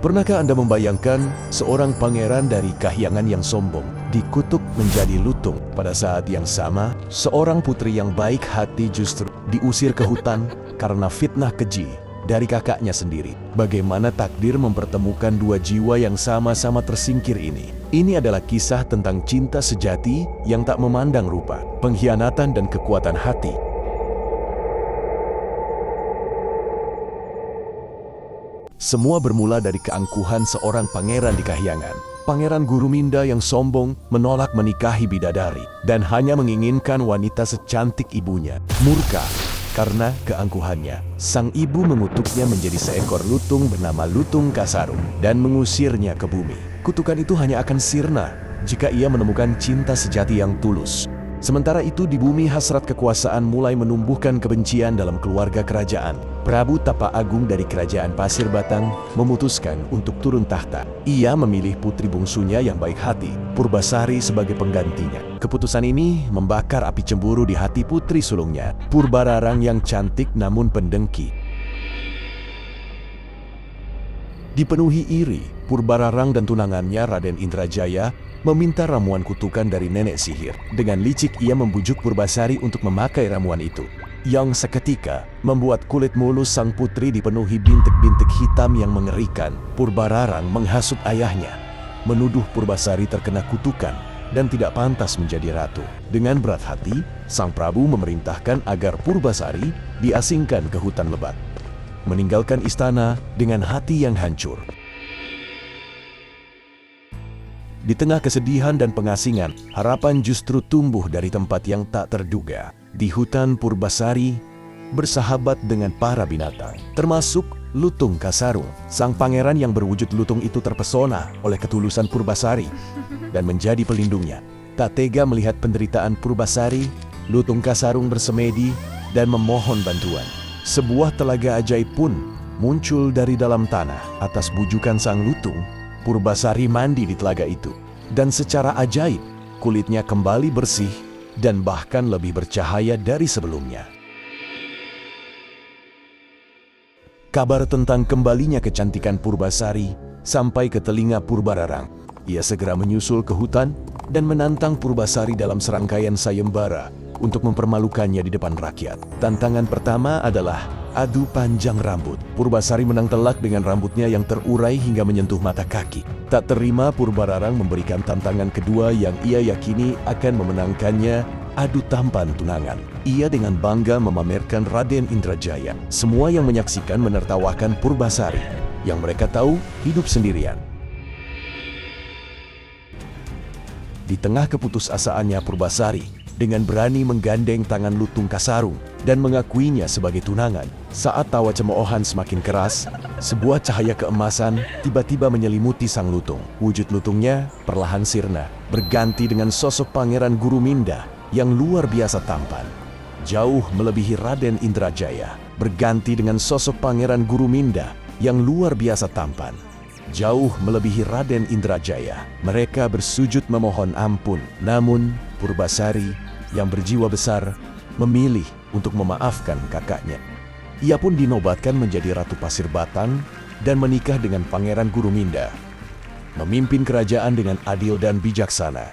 Pernahkah Anda membayangkan seorang pangeran dari kahyangan yang sombong dikutuk menjadi lutung? Pada saat yang sama, seorang putri yang baik hati justru diusir ke hutan karena fitnah keji dari kakaknya sendiri. Bagaimana takdir mempertemukan dua jiwa yang sama-sama tersingkir ini? Ini adalah kisah tentang cinta sejati yang tak memandang rupa, pengkhianatan dan kekuatan hati. Semua bermula dari keangkuhan seorang pangeran di kahyangan. Pangeran Guruminda yang sombong menolak menikahi bidadari dan hanya menginginkan wanita secantik ibunya. Murka karena keangkuhannya, sang ibu mengutuknya menjadi seekor lutung bernama Lutung Kasarung dan mengusirnya ke bumi. Kutukan itu hanya akan sirna jika ia menemukan cinta sejati yang tulus. Sementara itu di bumi hasrat kekuasaan mulai menumbuhkan kebencian dalam keluarga kerajaan. Prabu Tapa Agung dari kerajaan Pasir Batang memutuskan untuk turun tahta. Ia memilih putri bungsunya yang baik hati, Purbasari sebagai penggantinya. Keputusan ini membakar api cemburu di hati putri sulungnya, Purbararang yang cantik namun pendengki. Dipenuhi iri, Purbararang dan tunangannya Raden Indrajaya meminta ramuan kutukan dari nenek sihir. Dengan licik ia membujuk Purbasari untuk memakai ramuan itu, yang seketika membuat kulit mulus sang putri dipenuhi bintik-bintik hitam yang mengerikan. Purbararang menghasut ayahnya, menuduh Purbasari terkena kutukan dan tidak pantas menjadi ratu. Dengan berat hati, sang Prabu memerintahkan agar Purbasari diasingkan ke hutan lebat, meninggalkan istana dengan hati yang hancur. Di tengah kesedihan dan pengasingan, harapan justru tumbuh dari tempat yang tak terduga. Di hutan Purbasari bersahabat dengan para binatang, termasuk Lutung Kasarung. Sang pangeran yang berwujud lutung itu terpesona oleh ketulusan Purbasari dan menjadi pelindungnya. Tak tega melihat penderitaan Purbasari, Lutung Kasarung bersemedi dan memohon bantuan. Sebuah telaga ajaib pun muncul dari dalam tanah. Atas bujukan sang lutung, Purbasari mandi di telaga itu, dan secara ajaib kulitnya kembali bersih dan bahkan lebih bercahaya dari sebelumnya. Kabar tentang kembalinya kecantikan Purbasari sampai ke telinga Purbararang. Ia segera menyusul ke hutan dan menantang Purbasari dalam serangkaian sayembara untuk mempermalukannya di depan rakyat. Tantangan pertama adalah adu panjang rambut. Purbasari menang telak dengan rambutnya yang terurai hingga menyentuh mata kaki. Tak terima, Purbararang memberikan tantangan kedua yang ia yakini akan memenangkannya, adu tampan tunangan. Ia dengan bangga memamerkan Raden Indrajaya. Semua yang menyaksikan menertawakan Purbasari, yang mereka tahu hidup sendirian. Di tengah keputusasaannya, Purbasari dengan berani menggandeng tangan Lutung Kasarung dan mengakuinya sebagai tunangan. Saat tawa cemoohan semakin keras, sebuah cahaya keemasan tiba-tiba menyelimuti sang lutung. Wujud lutungnya perlahan sirna, berganti dengan sosok Pangeran Guruminda yang luar biasa tampan, jauh melebihi Raden Indrajaya. Berganti dengan sosok Pangeran Guruminda yang luar biasa tampan, jauh melebihi Raden Indrajaya. Mereka bersujud memohon ampun, namun Purbasari yang berjiwa besar memilih untuk memaafkan kakaknya. Ia pun dinobatkan menjadi Ratu Pasir Batang dan menikah dengan Pangeran Guruminda, memimpin kerajaan dengan adil dan bijaksana.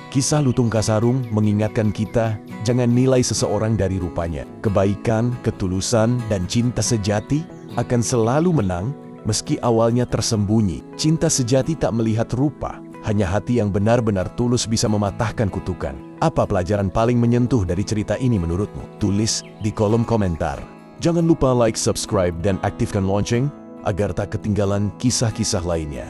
Kisah Lutung Kasarung mengingatkan kita jangan nilai seseorang dari rupanya. Kebaikan, ketulusan, dan cinta sejati akan selalu menang meski awalnya tersembunyi. Cinta sejati tak melihat rupa, hanya hati yang benar-benar tulus bisa mematahkan kutukan. Apa pelajaran paling menyentuh dari cerita ini menurutmu? Tulis di kolom komentar. Jangan lupa like, subscribe, dan aktifkan lonceng agar tak ketinggalan kisah-kisah lainnya.